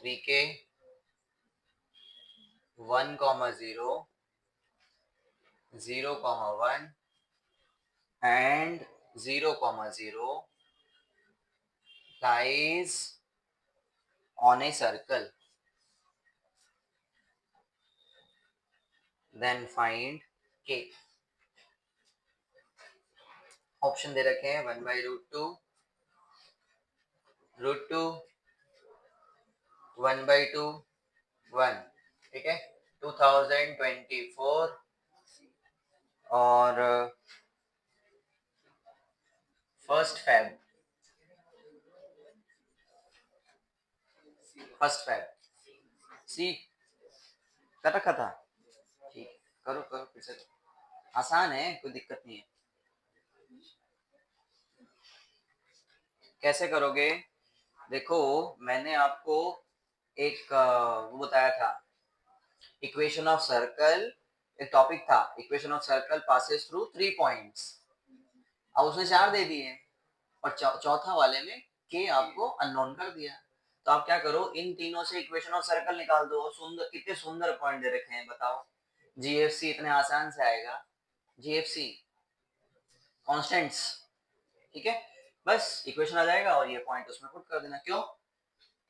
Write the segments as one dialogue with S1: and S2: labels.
S1: 3k 1, 0, 0, 1 and 0, 0 lies on a circle. Then find k. Option दे रखे हैं 1/√2, √2, 1/2, 1. ठीक है, 2024 और 1 Feb, 1 Feb सी कर रखा था। ठीक, करो करो फिर से, आसान है, कोई दिक्कत नहीं है। कैसे करोगे? देखो, मैंने आपको एक वो बताया था, इक्वेशन ऑफ सर्कल, एक टॉपिक था, equation of circle passes through 3 points. अब उसने 4 दे दिए और चौथा वाले में के आपको अननोन कर दिया। तो आप क्या करो, इन तीनों से इक्वेशन ऑफ सर्कल निकाल दो। सुंदर, कितने सुंदर पॉइंट दे रखे हैं, बताओ। जीएफसी इतने आसान से आएगा, जीएफसी कांस्टेंट्स। ठीक है, बस इक्वेशन आ जाएगा और ये पॉइंट उसमें पुट कर देना। क्यों?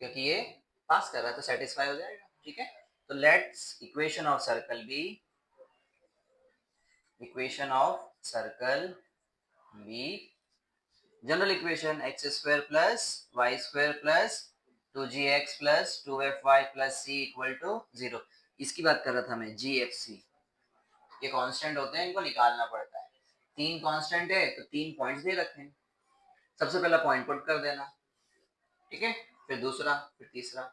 S1: क्योंकि ये पास कर रहा है तो सेटिस्फाई हो जाएगा। ठीक है, तो let's equation of circle B, equation of circle B general equation x² plus y² plus 2gx plus 2fy plus c equal to 0। इसकी बात कर रहा था मैं, gfc। ये कांस्टेंट होते हैं, इनको निकालना पड़ता है। 3 कांस्टेंट है तो 3 पॉइंट्स दे रखे हैं, सबसे पहला पॉइंट पुट कर देना। ठीक है, फिर दूसरा, फिर तीसरा।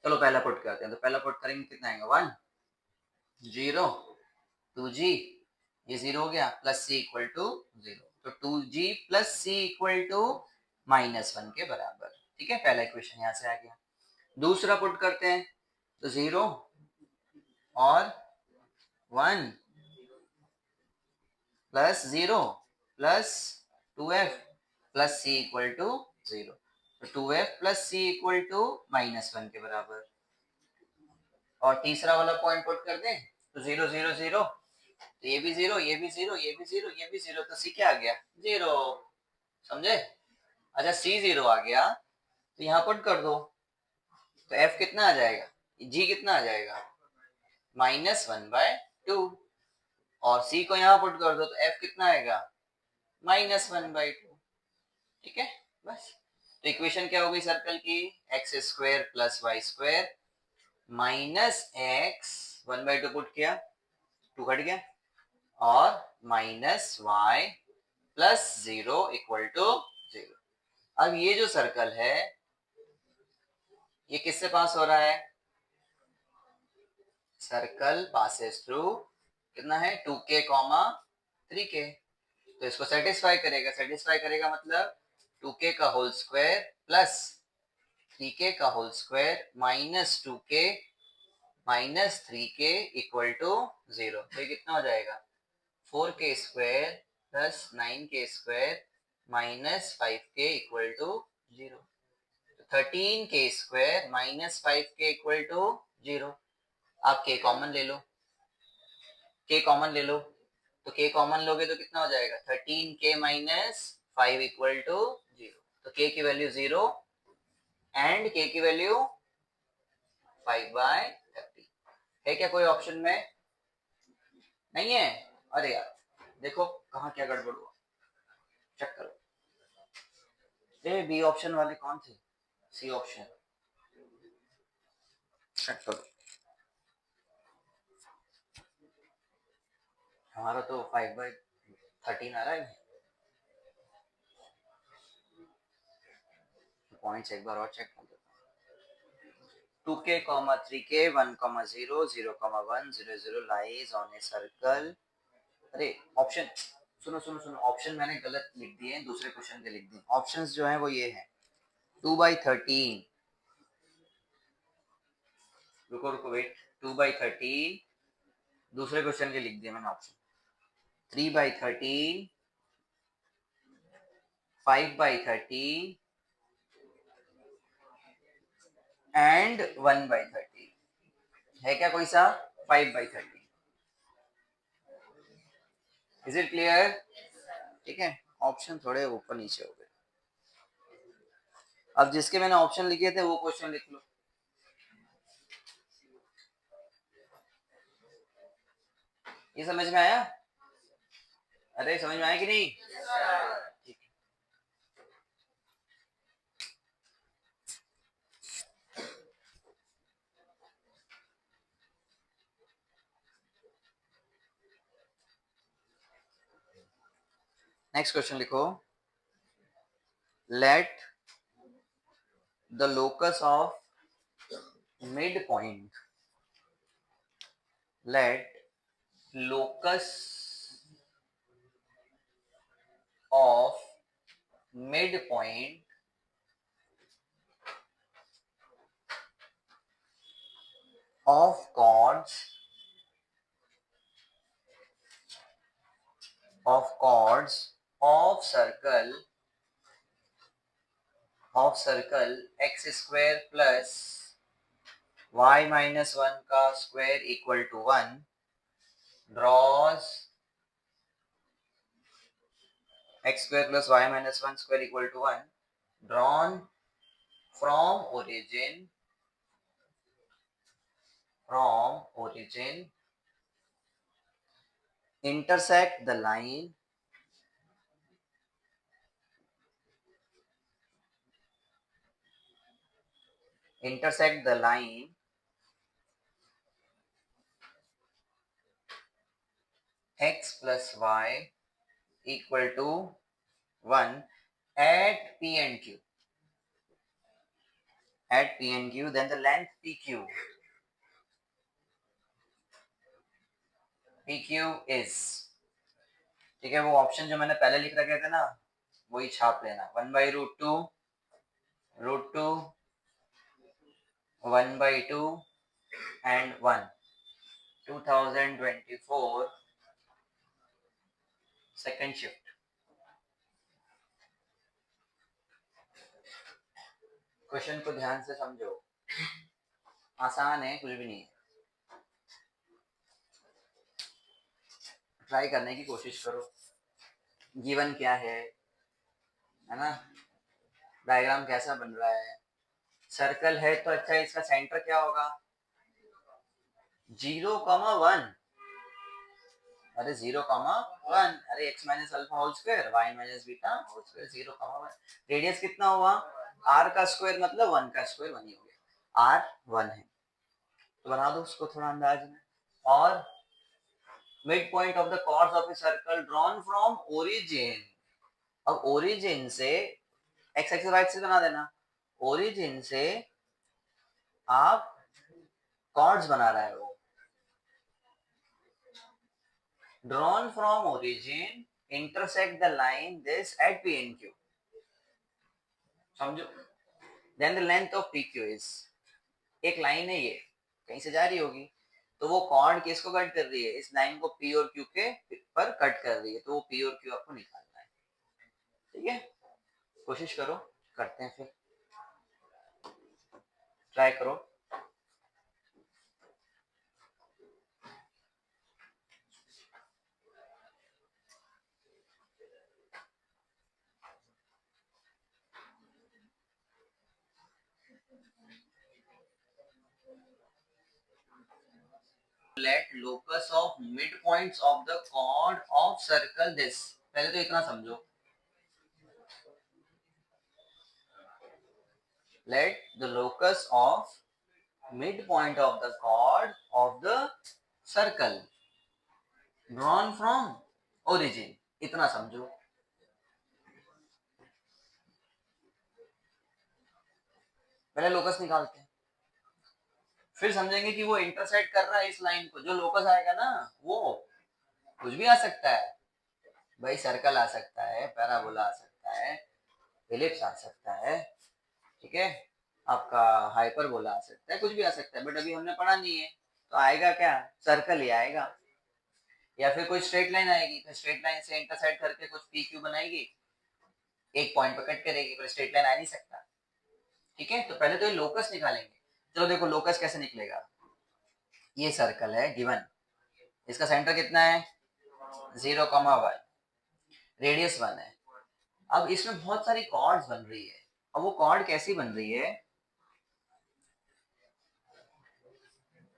S1: चलो पहला पुट करते हैं, तो पहला पुट करेंगे, कितना आएगा 1, 0, 2g, ये 0 हो गया, प्लस c इक्वल टू 0, तो 2g plus c equal to -1 के बराबर। ठीक है, पहला इक्वेशन यहां से आ गया। दूसरा पुट करते हैं, तो 0 और 1 plus 0 plus 2f plus c equal to 0, तो 2f plus c equal to -1 के बराबर। और तीसरा वाला पॉइंट पुट कर दें, तो 0, 0, 0, तो ये भी 0, ये भी 0, ये भी 0, ये भी 0, तो c क्या आ गया? 0। समझे? अच्छा, c 0 आ गया तो यहाँ पुट कर दो, तो f कितना आ जाएगा, g कितना आ जाएगा, -1/2। और c को यहाँ पुट कर दो तो f कितना आएगा, -1/2। ठीक है, बस। तो इक्वेशन क्या हो गई सर्कल की, x² plus y² minus x, 1/2 put किया, 2 हट गया, और -y प्लस 0 इक्वल टू 0। अब ये जो सर्कल है ये किससे पास हो रहा है? सर्कल पासेस थ्रू कितना है, 2k, 3k। तो इसको सेटिस्फाई करेगा, सेटिस्फाई करेगा मतलब 2k का होल स्क्वायर प्लस 3k का whole square minus 2k minus 3k equal to 0। तो ये कितना हो जाएगा, 4k² plus 9k² minus 5k equal to 0। 13k² minus 5k equal to 0। आप k कॉमन ले लो, k कॉमन ले लो, तो k कॉमन लोगे तो कितना हो जाएगा, 13k माइनस 5 इक्वल टू 0। तो k की वैल्यू 0 एंड k की वैल्यू 5/30 है। क्या कोई ऑप्शन में नहीं है? अरे यार, देखो कहाँ क्या गड़बड़ हुआ, चेक करो। ए, बी ऑप्शन वाले कौन थे, सी ऑप्शन, चेक करो। हमारा तो 5/13 आ रहा है। पॉइंट्स एक बार और चेक कर देता हूँ। 2k, 3k, 1, 0, 0, 1, 0, 0 lies on a circle. अरे ऑप्शन, सुनो सुनो सुनो, ऑप्शन मैंने गलत लिख दिए, दूसरे क्वेश्चन के लिख दिए। ऑप्शंस जो हैं वो ये हैं, 2/13, रुको रुको वेट, 2/13 दूसरे क्वेश्चन के लिख दिए मैंने ऑप्शन, 3/13, 5/13 एंड 1/30 है क्या कोई सा 5/30। Is it clear? ठीक है, ऑप्शन थोड़े ऊपर नीचे हो गए। अब जिसके मैंने ऑप्शन लिखे थे वो क्वेश्चन लिख लो। ये समझ में आया? अरे समझ में आया कि नहीं? ठीक है। नेक्स्ट क्वेश्चन लिखो। Let the locus of mid point, let locus of midpoint of chords of circle x square plus y minus 1 का square equal to 1 draws x square plus y minus 1 square equal to 1 drawn from origin intersect the line x plus y equal to 1 at P and Q. At P and Q, then the length PQ is, ठीक है, वो option जो मैंने पहले लिख रखे थे ना वही छाप लेना। 1/√2 √2 1/2 and 1 2024 सेकंड शिफ्ट। क्वेश्चन को ध्यान से समझो, आसान है, कुछ भी नहीं है, ट्राई करने की कोशिश करो। गिवन क्या है ना, डायग्राम कैसा बन रहा है, सर्कल है तो अच्छा इसका सेंटर क्या होगा 0,1। अरे 0,1, अरे x minus alpha whole square y minus beta whole square 0,1। Radius कितना हुआ r का स्क्वायर मतलब 1 का स्क्वायर 1 ही हो गया, r 1 है तो बना दो उसको थोड़ा अंदाज में। और mid point of the chords of a circle drawn from origin, अब ओरिजिन से x एक्सिस y एक्सिस बना देना, ओरिजिन से आप कॉर्ड्स बना रहे हो, drawn from origin intersect the line this at P and Q, समझो। then the length of PQ is, एक लाइन है ये कहीं से जा रही होगी तो वो कॉर्ड किसको कट कर रही है, इस लाइन को P और Q के पर कट कर रही है, तो वो P और Q आपको निकालना है। ठीक है, कोशिश करो, करते हैं फिर, ट्राई करो। Let locus of midpoints of the chord of circle this, पहले तो इतना समझो, let the locus of midpoint of the chord of the circle drawn from origin, इतना समझो। पहले लोकस निकालते हैं, फिर समझेंगे कि वो इंटरसेक्ट कर रहा है इस लाइन को, जो लोकस आएगा ना वो कुछ भी आ सकता है भाई, सर्कल आ सकता है, पैराबोला आ सकता है, एलिप्स आ सकता है, ठीक है, आपका हाइपरबोला आ सकता है, कुछ भी आ सकता है, बट अभी हमने पढ़ा नहीं है तो आएगा क्या, सर्कल ही आएगा। या फिर कोई स्ट्रेट लाइन आएगी तो स्ट्रेट लाइन से इंटरसेक्ट करके कुछ पी क्यू बनाएगी, एक पॉइंट पर कट करेगी, पर स्ट्रेट लाइन आ नहीं सकता। ठीक है, तो पहले तो ये लोकस निकालेंगे, चलो देखो लोकस कैसे निकलेगा। ये सर्कल है गिवन, इसका सेंटर कितना है 0,1, रेडियस 1 है। अब इसमें बहुत सारी कॉर्ड्स बन रही है। अब वो कॉर्ड कैसी बन रही है,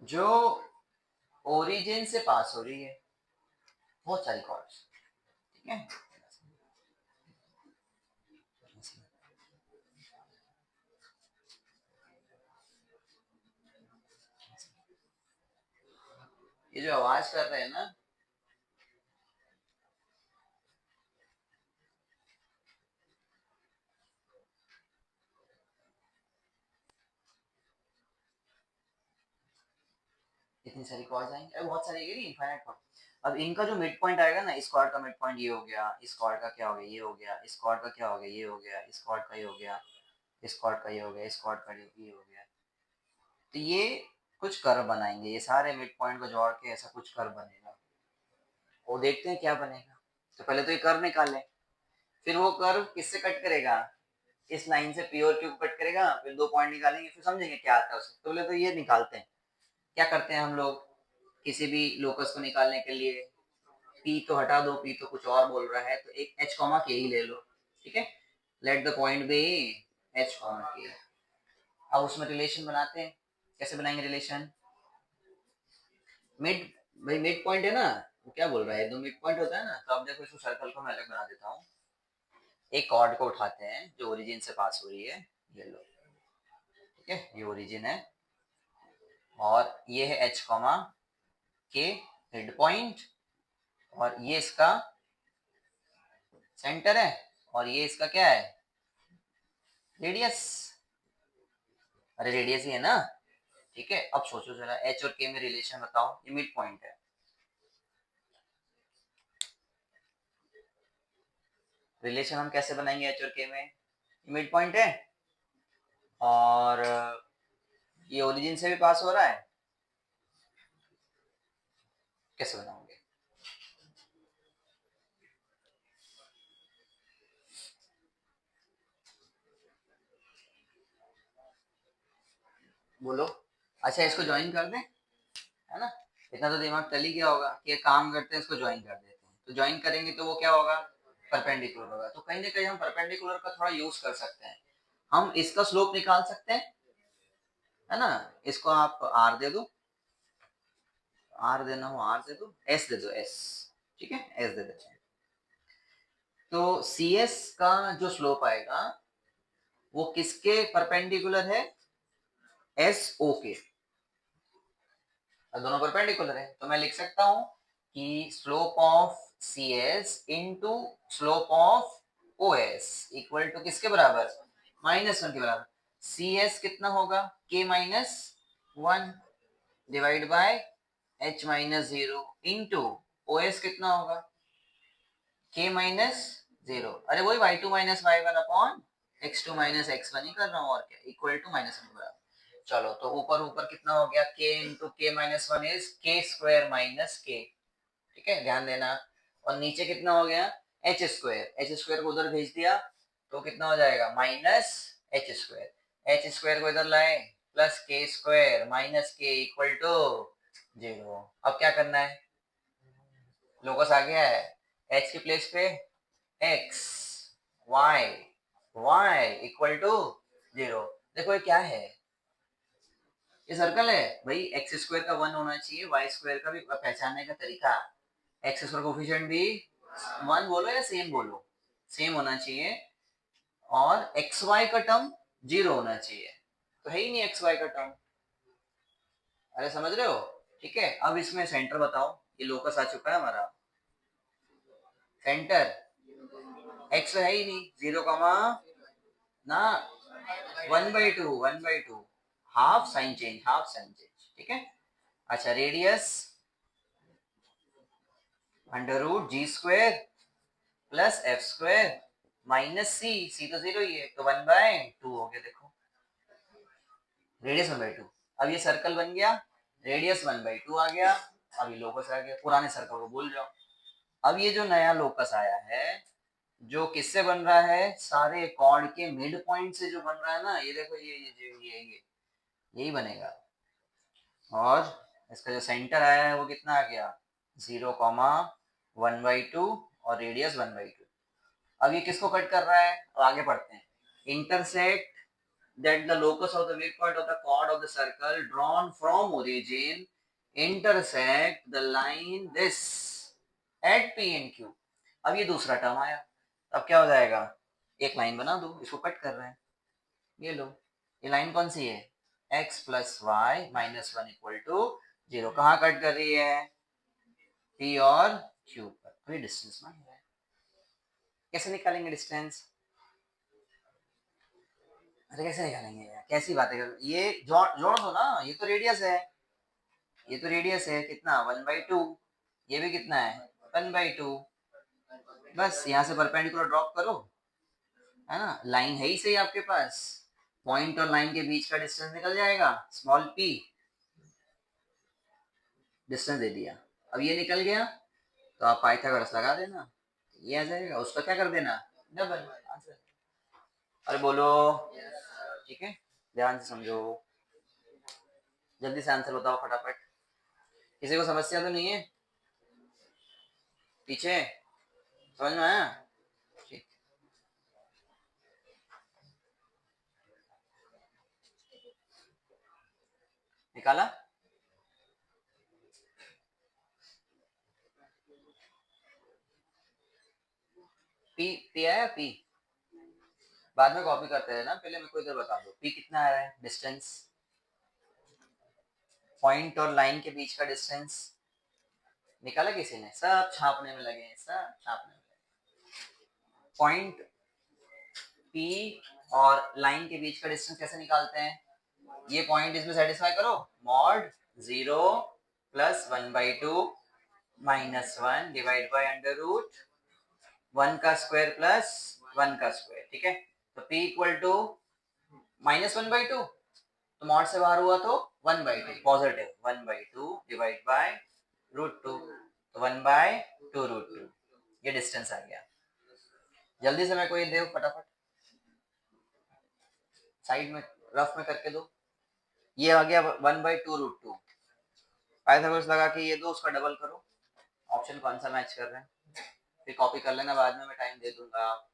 S1: जो ओरिजिन से पास हो रही है, बहुत सारी कॉर्ड्स, ठीक है। ये जो आवाज कर रहे हैं ना, इतनी सारी कॉर्ड्स आएंगी, अरे बहुत सारी इनफाइनाइट कॉर्ड। अब इनका जो मिड पॉइंट आएगा ना, इस कॉर्ड का मिड पॉइंट ये हो गया, इस कॉर्ड का क्या हो गया ये हो गया, इस कॉर्ड का क्या हो गया ये हो गया, इस कॉर्ड का ये हो गया, इस कॉर्ड का ये हो गया, इस कॉर्ड का ये हो गया। तो ये कुछ कर्व बनाएंगे, ये सारे मिड पॉइंट को जोड़ के ऐसा कुछ कर्व बनेगा। वो देखते हैं क्या बनेगा। तो पहले तो ये कर्व निकालें, फिर वो कर्व किससे कट करेगा, इस लाइन से पी और क्यू को कट करेगा, फिर 2 पॉइंट निकालेंगे, फिर समझेंगे क्या आता है उससे। तो पहले तो ये निकालते हैं। क्या करते हैं हम लोग, किसी भी लोकस को निकालने के लिए पी तो हटा दो, पी तो कुछ और बोल रहा है, तो एक एच कॉमा के ही ले लो, ठीक है। Let the point be H comma K. अब उसमें रिलेशन बनाते हैं। कैसे बनाएंगे रिलेशन, मिड, भाई मिड पॉइंट है ना, वो क्या बोल रहा है, दो मिड पॉइंट होता है ना। तो अब देखो, इसको सर्कल को मैं अलग बना देता हूँ। एक कॉर्ड को उठाते हैं जो ओरिजिन से पास हो रही है, ये लो, ठीक है, ये ओरिजिन है, और ये है एच कॉमा के मिड पॉइंट, और ये इसका सेंटर है, और ये इसका क्या है रेडियस। अरे रेडियस ही है ना, ठीक है। अब सोचो जरा, एच और के में रिलेशन बताओ, ये मिड पॉइंट है। रिलेशन हम कैसे बनाएंगे एच और के में, ये मिड पॉइंट है, और ये ओरिजिन से भी पास हो रहा है। कैसे बनाओगे, बोलो। अच्छा इसको ज्वाइन कर दें, है ना। इतना तो दिमाग चल ही गया होगा कि एक काम करते हैं, इसको ज्वाइन कर देते हैं। तो ज्वाइन करेंगे तो वो क्या होगा, परपेंडिकुलर होगा। तो कहीं ना कहीं हम परपेंडिकुलर का थोड़ा यूज कर सकते हैं। हम इसका स्लोप निकाल सकते हैं, है ना। इसको आप आर दे दो, आर देना हो आर दे दो, एस दे दो एस, ठीक है, एस दे देते हैं। तो सी एस का जो स्लोप आएगा वो किसके परपेंडिकुलर है, एस ओ के। दोनों परपेंडिकुलर है, तो मैं लिख सकता हूं कि slope of C S into slope of O S equal to किसके बराबर, -1 के बराबर। सी एस कितना होगा, K minus 1 divide by H minus 0 into O S कितना होगा, के माइनस 0, अरे वही y2 minus y1 upon x2 minus x1 ही कर रहा हूँ, और क्या, इक्वल टू -1 के बराबर। चलो तो ऊपर ऊपर कितना हो गया, k इंटू के माइनस 1 इज के स्क्वायर माइनस के, ठीक है, ध्यान देना। और नीचे कितना हो गया, एच स्क्वायर, एच स्क्वायर को उधर भेज दिया तो कितना हो जाएगा, minus H square. H square को इधर लाए, प्लस के स्क्वायर माइनस के इक्वल टू 0। अब क्या करना है, लोकस आ गया है, एच की प्लेस पे X, Y, Y equal to 0। देखो ये क्या है, ये सर्कल है भाई। एक्स स्क्वायर का 1 होना चाहिए, वाई स्क्वायर का भी पहचानने का तरीका, एक्स स्क्वायर कोफिशिएंट भी 1 बोलो या सेम बोलो, सेम होना चाहिए, और एक्स वाई का टर्म 0 होना चाहिए। तो है ही नहीं एक्स वाई का टर्म, अरे समझ रहे हो, ठीक है। अब इसमें सेंटर बताओ, ये लोकस आ चुका है हमारा, सेंटर एक्स है ही नहीं, 0 ना 1/2, 1/2, half sign change, half sign change, ठीक है। अच्छा radius under root G square plus F square minus C, C तो 0 ही है, तो 1/2 हो गया। देखो रेडियस 1/2, अब ये सर्कल बन गया, रेडियस 1/2 आ गया। अब ये लोकस आ गया, पुराने सर्कल को भूल जाओ। अब ये जो नया लोकस आया है, जो किससे बन रहा है, सारे कॉर्ड के मिड पॉइंट से जो बन रहा है ना, ये देखो ये यही बनेगा। और इसका जो सेंटर आया है वो कितना आ गया, 0,1/2 और रेडियस 1/2। अब ये किसको कट कर रहा है, अब आगे पढ़ते हैं। Intersect that the locus of the midpoint of the chord of the circle drawn from origin intersect the line this at P and Q। अब ये दूसरा टर्म आया, अब क्या हो जाएगा, एक लाइन बना दो, इसको कट कर रहे हैं। ये लो, ये लाइन कौन सी है, x plus Y minus 1 equal to 0। कहाँ कट कर रही है, P और Q पर। अभी डिस्टेंस मांग रहा है, कैसे निकालेंगे डिस्टेंस, अरे कैसे निकालेंगे यार, कैसी बातें कर, ये जोड़ जोड़ दो ना, ये तो रेडियस है, ये तो रेडियस है कितना 1/2, ये भी कितना है 1/2। बस यहाँ से परपेंडिकुलर ड्रॉप करो, है ना, लाइन है ही सही आपके पास, पॉइंट और लाइन के बीच का डिस्टेंस निकल जाएगा, स्मॉल p, डिस्टेंस दे दिया। अब ये निकल गया तो आप पाइथागोरस लगा देना, ये आ जाएगा, उसका क्या कर देना, डबल आंसर। अरे बोलो, ठीक है, ध्यान से समझो, जल्दी से आंसर बताओ फटाफट। किसी को समस्या तो नहीं है पीछे, समझ में आया, ठीक। निकाला, पी, पी आया पी, बाद में कॉपी करते हैं ना, पहले मेरे को इधर बता दो पी कितना आ रहा है, डिस्टेंस, पॉइंट और लाइन के बीच का डिस्टेंस निकाला किसी ने, सब छापने में लगे हैं, सब छापने में लगे। पॉइंट पी और लाइन के बीच का डिस्टेंस कैसे निकालते हैं, ये पॉइंट इसमें सेटिस्फाई करो, mod 0 plus 1/2 minus 1 divide by under root 1 का स्क्वायर प्लस 1 का स्क्वायर, ठीक है। तो p इक्वल टू -1/2, तो मॉड से बाहर हुआ तो 1/2, पॉजिटिव 1/2 डिवाइड बाय √2, तो 1/2 √2, ये डिस्टेंस आ गया। जल्दी से मेरे को ये दो फटाफट, साइड में रफ में करके दो। ये आ गया 1/2 √2, पाइथागोरस लगा के ये दो, उसका डबल करो, ऑप्शन कौन सा मैच कर रहे हैं, फिर कॉपी कर लेना, बाद में मैं टाइम दे दूंगा।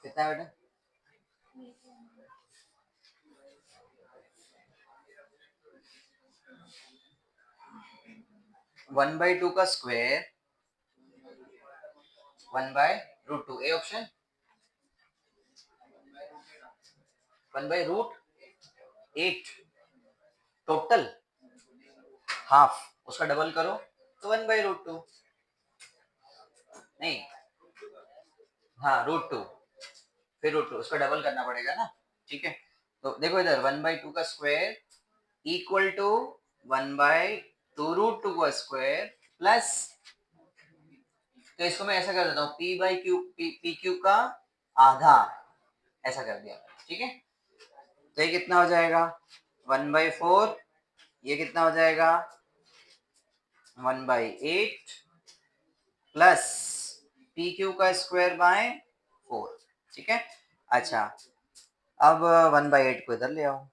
S1: कितना बेटा, 1/2 का square 1/√2, A option, 1/√8 total, half, उसका डबल करो तो 1/√2, नहीं, हाँ √2, फिर √2, उसका डबल करना पड़ेगा ना, ठीक है। तो देखो इधर 1/2 का स्क्वायर इक्वल टू 1/2 √2 का स्क्वायर प्लस, तो इसको मैं ऐसा कर देता हूँ p/q, pq का आधा, ऐसा कर दिया, ठीक है। तो ये कितना हो जाएगा 1/4, ये कितना हो जाएगा 1/8 प्लस pq का स्क्वायर बाय 4, ठीक है। अच्छा, अब 1/8 को इधर ले आओ,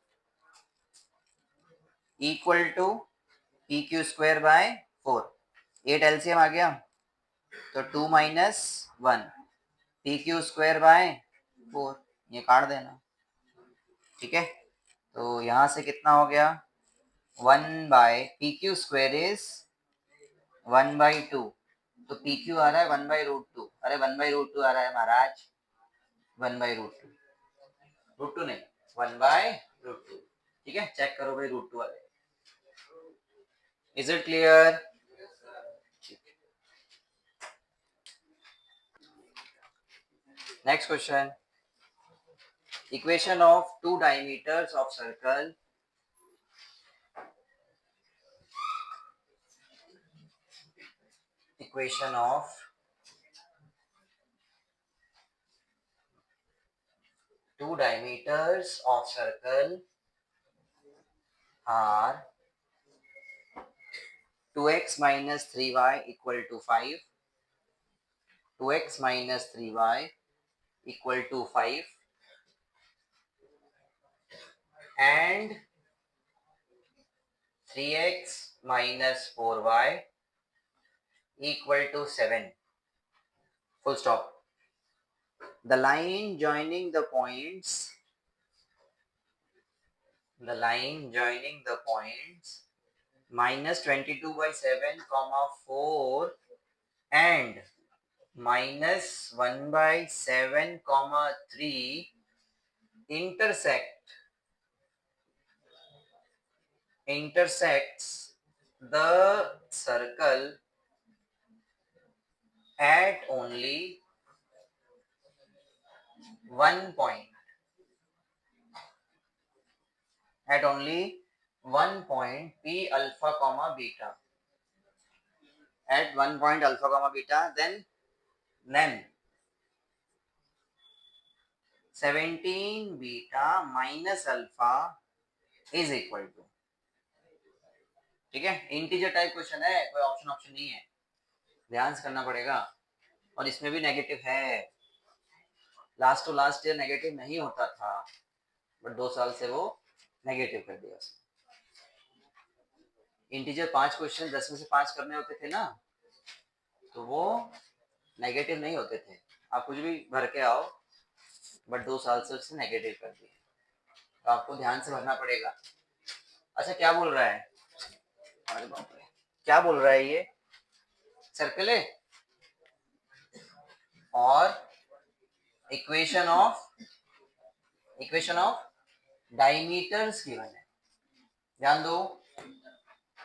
S1: equal to pq square by 4, 8 LCM आ गया, तो 2 - 1 pq स्क्वायर बाय 4, ये काट देना, ठीक है। तो यहाँ से कितना हो गया 1/pq स्क्वायर इज 1/2, तो pq आ रहा है 1/√2, अरे 1/√2 आ रहा है महाराज, 1/√2, √2 नहीं 1/√2, ठीक है, चेक करो भाई √2 वाले, is it clear, next question, equation of two diameters of circle equation of two diameters of circle are 2x minus 3y equal to 5, 2x minus 3y equal to 5 and 3x minus 4y equal to 7. Full stop. The line joining the points minus 22 by 7 comma 4 and minus 1 by 7 comma 3 intersects the circle at only one point, p alpha comma beta, at one point alpha comma beta, then 17 beta minus alpha is equal to, ठीक है, integer type question है, कोई option नहीं है, ध्यान से करना पड़ेगा। और इसमें भी नेगेटिव है, last to last year negative नहीं होता था, बट 2 साल से वो नेगेटिव कर दिया उसने। इंटीजर 5 क्वेश्चन 10 में से 5 करने होते थे ना, तो वो नेगेटिव नहीं होते थे, आप कुछ भी भर के आओ, बट 2 साल से उसने नेगेटिव कर दिया, तो आपको ध्यान से भरना पड़ेगा। अच्छा क्या बोल रहा है, अरे बाप रे, क्या बोल रहा है ये, सर्कल है और इक्वेशन ऑफ डायमीटर्स गिवन है, ध्यान दो।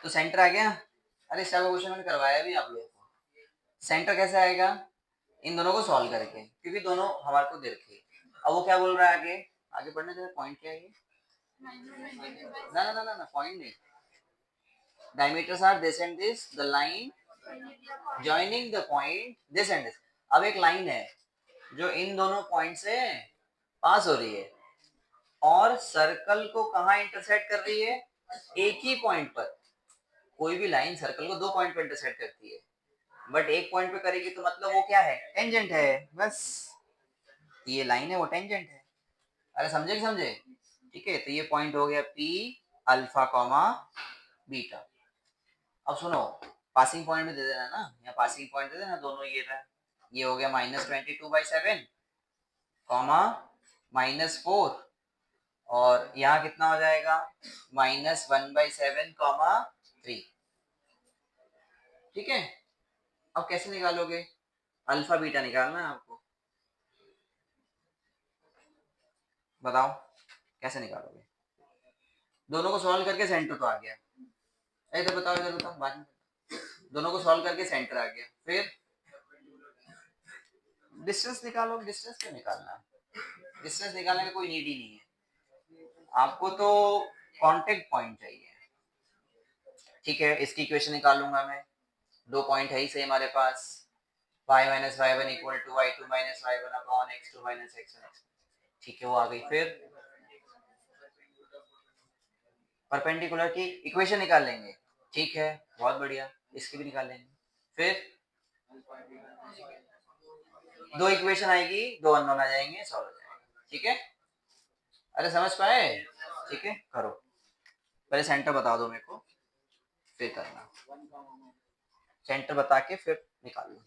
S1: तो सेंटर आ गया, अरे इसका क्वेश्चन मैंने करवाया भी आप लोगों को। सेंटर कैसे आएगा, इन दोनों को सॉल्व करके, क्योंकि दोनों हमारे को दे रखे। अब वो क्या बोल रहा है, आगे पढ़ने जरा, पॉइंट क्या है ये, ना पॉइंट नहीं, diameters are this and this, the line joining the point this and this. अब एक लाइन है जो इन दोनों पॉइंट से पास हो रही है और सर्कल को कहाँ इंटरसेक्ट कर रही है, एक ही पॉइंट पर। कोई भी लाइन सर्कल को 2 पॉइंट पर इंटरसेक्ट करती है, बट एक पॉइंट पे करेगी तो मतलब वो क्या है, टेंजेंट है, बस ये लाइन है वो टेंजेंट है। अरे समझे कि समझे, ठीक है। तो ये पॉइंट हो गया P अल्फा कॉमा बीटा। अब सुनो, पासिंग पॉइंट में दे देना ना, यहाँ पासिंग पॉइंट दे देना, दोनों ये रहा, ये हो गया -22/7 कॉमा -4, और यहाँ कितना हो जाएगा -1/7 कॉमा 3, ठीक है। अब कैसे निकालोगे, अल्फा बीटा निकालना है आपको, बताओ कैसे निकालोगे। दोनों को सॉल्व करके सेंटर तो आ गया, इधर बताओ, इधर बताओ, बाद में। दोनों को सॉल्व करके सेंटर आ गया, फिर डिस्टेंस निकालो। डिस्टेंस क्यों निकालना, डिस्टेंस निकालने का कोई नीड ही नहीं है, आपको तो कांटेक्ट पॉइंट चाहिए, ठीक है। इसकी इक्वेशन निकालूंगा मैं, 2 पॉइंट है ही सही हमारे पास, y minus y1 equal to y2 minus y1 upon x2 minus x1, ठीक है, वो आ गई। फिर परपेंडिकुलर की इक्वेशन निकाल लेंगे, ठीक है, बहुत बढ़िया, इसकी भी निकाल लेंगे। फिर 2 इक्वेशन आएगी, 2 अननोन आ जाएंगे, सॉल्व हो जाएगा, ठीक है। अरे समझ पाए, ठीक है, करो। पहले सेंटर बता दो मेरे को, फिर करना, सेंटर बता के फिर निकाल लो।